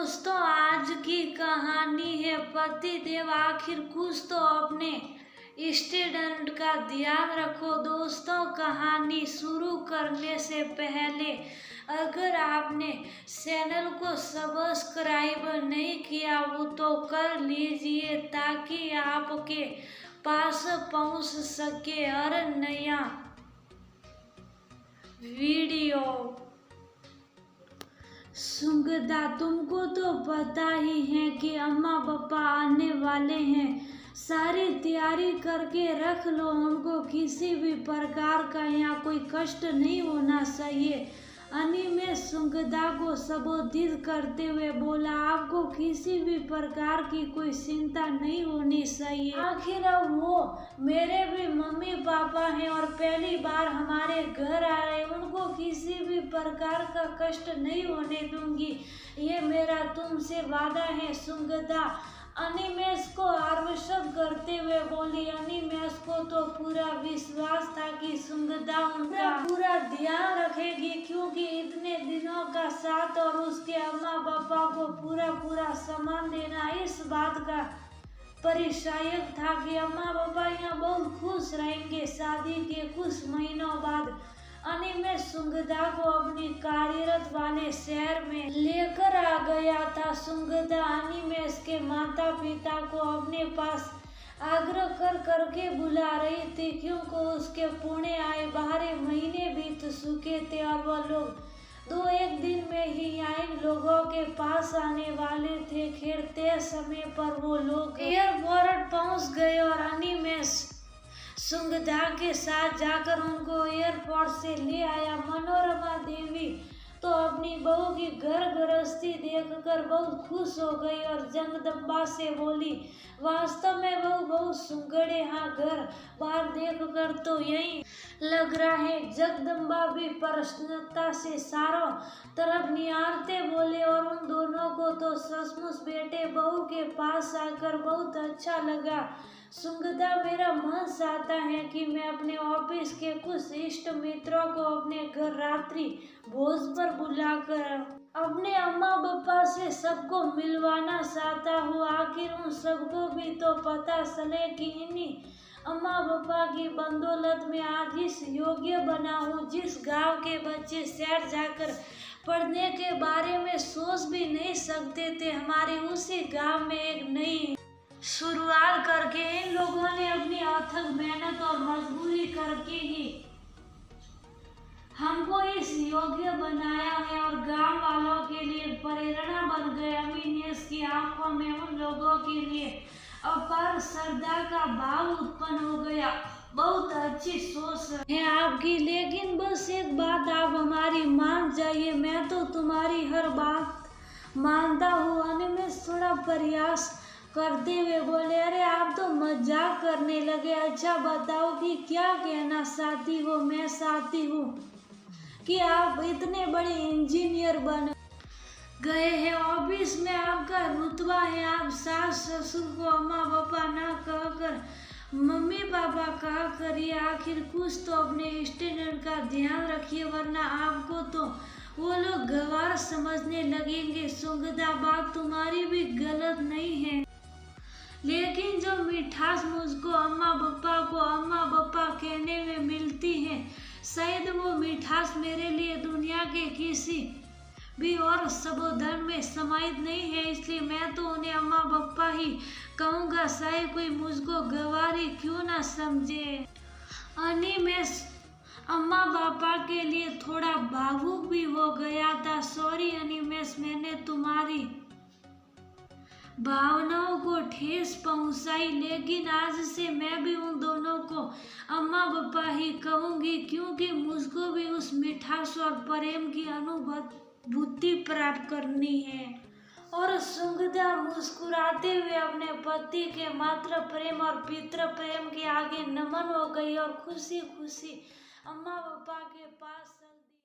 दोस्तों, आज की कहानी है पतिदेव आखिर कुछ तो अपने स्टूडेंट का ध्यान रखो। दोस्तों, कहानी शुरू करने से पहले अगर आपने चैनल को सब्सक्राइब नहीं किया हो तो कर लीजिए ताकि आपके पास पहुंच सके हर नया वीडियो। सुगंधा, तुमको तो पता ही है कि अम्मा पापा आने वाले हैं। सारी तैयारी करके रख लो, उनको किसी भी प्रकार का यहाँ कोई कष्ट नहीं होना चाहिए। अनि में सुगंधा को संबोधित करते हुए बोला, आपको किसी भी प्रकार की कोई चिंता नहीं होनी चाहिए। आखिर अब वो मेरे भी मम्मी पापा हैं और पहली बार हमारे घर आ रहे, उनको किसी भी प्रकार का कष्ट नहीं होने दूंगी, ये मेरा तुमसे वादा है। सुगंधा अनिमेष को आश्वस्त करते हुए बोली। अनिमेष को तो पूरा विश्वास था कि सुगंधा उनका पूरा ध्यान रखेगी, क्योंकि इतने दिनों का साथ और उसके अम्मा पापा को पूरा सम्मान देना इस बात का परिचायक था कि अम्मा पापा यहाँ बहुत खुश रहेंगे। शादी के कुछ महीनों बाद अनिमेष सुगंधा को अपनी कार्यरत वाले शहर में लेकर आ गया था। सुगंधा अनिमेष के माता पिता को अपने पास आग्रह करके बुला रही थी, क्योंकि उसके पुणे आए 12 महीने बीत चुके थे और वह लोग 2-1 दिन में ही इन लोगों के पास आने वाले थे। खैर तय समय पर वो लोग एयरपोर्ट पहुंच गए और अनिमेष सुगंधा के साथ जाकर उनको एयरपोर्ट से ले आया। मनोरमा देवी तो अपनी बहू की घर गृहस्थी देखकर बहुत खुश हो गई और जगदम्बा से बोली, वास्तव में बहू बहुत सुंदर, हाँ घर बाहर देखकर तो यही लग रहा है। जगदम्बा भी प्रसन्नता से चारों तरफ निहारते बोले, और उन दोनों को तो सचमुच बेटे बहू के पास आकर बहुत अच्छा लगा। सुगंधा, मेरा मन चाहता है कि मैं अपने ऑफिस के कुछ इष्ट मित्रों को अपने घर रात्रि भोज पर बुलाकर अपने अम्मा पापा से सबको मिलवाना चाहता हूँ। आखिर उन सबको भी तो पता चले कि इन्हीं अम्मा पापा की बदौलत में आज इस योग्य बना हूँ। जिस गांव के बच्चे शहर जाकर पढ़ने के बारे में सोच भी नहीं सकते थे, हमारे उसी गांव में एक नई शुरुआत करके इन लोगों ने अपनी अथक मेहनत और मजबूरी करके ही हमको इस योग्य बनाया है और गांव वालों के लिए प्रेरणा बन गए। अनिमेष की आंखों में उन लोगों के लिए अपार श्रद्धा का भाव उत्पन्न हो गया। बहुत अच्छी सोच है आपकी, लेकिन बस एक बात आप हमारी मान जाइए, मैं तो तुम्हारी हर बात मानता हूँ। अनिमेष थोड़ा प्रयास करते हुए बोले, अरे आप तो मजाक करने लगे। अच्छा बताओ कि क्या कहना चाहती हो। मैं चाहती हूँ कि आप इतने बड़े इंजीनियर बन गए हैं, ऑफिस में आपका रुतबा है, आप सास ससुर को अम्मा पापा ना कहकर मम्मी पापा कहा करिए। आखिर कुछ तो अपने स्टूडेंट का ध्यान रखिए, वरना आपको तो वो लोग गवार समझने लगेंगे। सुगंधा, बात तुम्हारी भी गलत नहीं है, लेकिन जो मिठास मुझको अम्मा पापा कहने में मिलती है, शायद वो मिठास मेरे लिए दुनिया के किसी भी और संबोधन में समाहित नहीं है, इसलिए मैं तो उन्हें अम्मा पापा ही कहूँगा, शायद कोई मुझको गवारी क्यों ना समझे। अनिमेष अम्मा पापा के लिए थोड़ा भावुक भी हो गया था। सॉरी अनिमेष, मैंने तुम्हारी भावनाओं को ठेस पहुंचाई, लेकिन आज से मैं भी उन दोनों को अम्मा पापा ही कहूंगी, क्योंकि मुझको भी उस मिठास और प्रेम की अनुभूति प्राप्त करनी है। और सुगंधा मुस्कुराते हुए अपने पति के मातृ प्रेम और पितृ प्रेम के आगे नमन हो गई और खुशी खुशी अम्मा पापा के पास